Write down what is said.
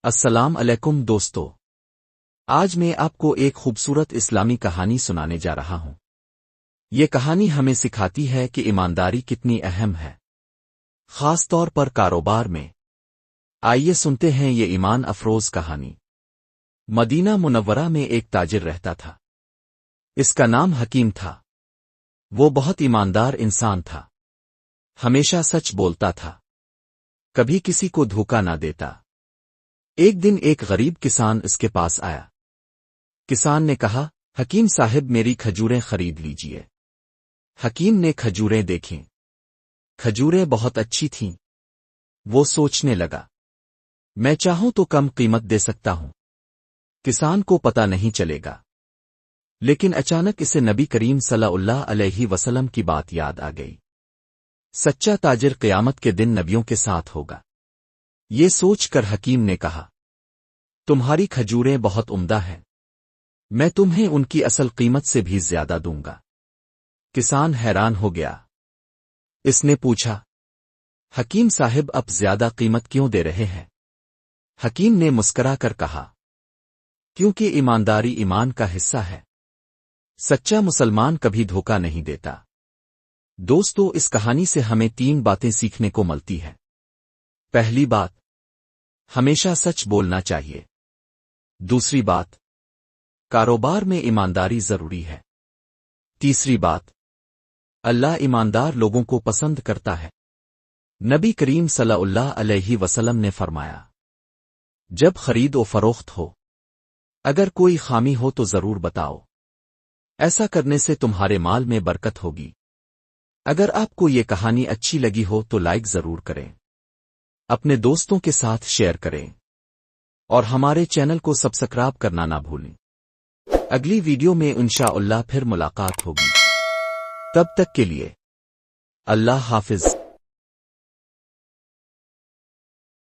السلام علیکم دوستو، آج میں آپ کو ایک خوبصورت اسلامی کہانی سنانے جا رہا ہوں۔ یہ کہانی ہمیں سکھاتی ہے کہ ایمانداری کتنی اہم ہے، خاص طور پر کاروبار میں۔ آئیے سنتے ہیں یہ ایمان افروز کہانی۔ مدینہ منورہ میں ایک تاجر رہتا تھا۔ اس کا نام حکیم تھا۔ وہ بہت ایماندار انسان تھا، ہمیشہ سچ بولتا تھا، کبھی کسی کو دھوکہ نہ دیتا۔ ایک دن ایک غریب کسان اس کے پاس آیا۔ کسان نے کہا، حکیم صاحب میری کھجوریں خرید لیجئے۔ حکیم نے کھجوریں دیکھیں، کھجوریں بہت اچھی تھیں۔ وہ سوچنے لگا، میں چاہوں تو کم قیمت دے سکتا ہوں، کسان کو پتہ نہیں چلے گا۔ لیکن اچانک اسے نبی کریم صلی اللہ علیہ وسلم کی بات یاد آ گئی۔ سچا تاجر قیامت کے دن نبیوں کے ساتھ ہوگا۔ یہ سوچ کر حکیم نے کہا، تمہاری کھجوریں بہت عمدہ ہیں، میں تمہیں ان کی اصل قیمت سے بھی زیادہ دوں گا۔ کسان حیران ہو گیا۔ اس نے پوچھا، حکیم صاحب اب زیادہ قیمت کیوں دے رہے ہیں؟ حکیم نے مسکرا کر کہا، کیونکہ ایمانداری ایمان کا حصہ ہے، سچا مسلمان کبھی دھوکہ نہیں دیتا۔ دوستو، اس کہانی سے ہمیں 3 باتیں سیکھنے کو ملتی ہیں۔ پہلی بات، ہمیشہ سچ بولنا چاہیے۔ دوسری بات، کاروبار میں ایمانداری ضروری ہے۔ تیسری بات، اللہ ایماندار لوگوں کو پسند کرتا ہے۔ نبی کریم صلی اللہ علیہ وسلم نے فرمایا، جب خرید و فروخت ہو، اگر کوئی خامی ہو تو ضرور بتاؤ، ایسا کرنے سے تمہارے مال میں برکت ہوگی۔ اگر آپ کو یہ کہانی اچھی لگی ہو تو لائک ضرور کریں، اپنے دوستوں کے ساتھ شیئر کریں، اور ہمارے چینل کو سبسکرائب کرنا نہ بھولیں۔ اگلی ویڈیو میں انشاءاللہ پھر ملاقات ہوگی، تب تک کے لیے اللہ حافظ۔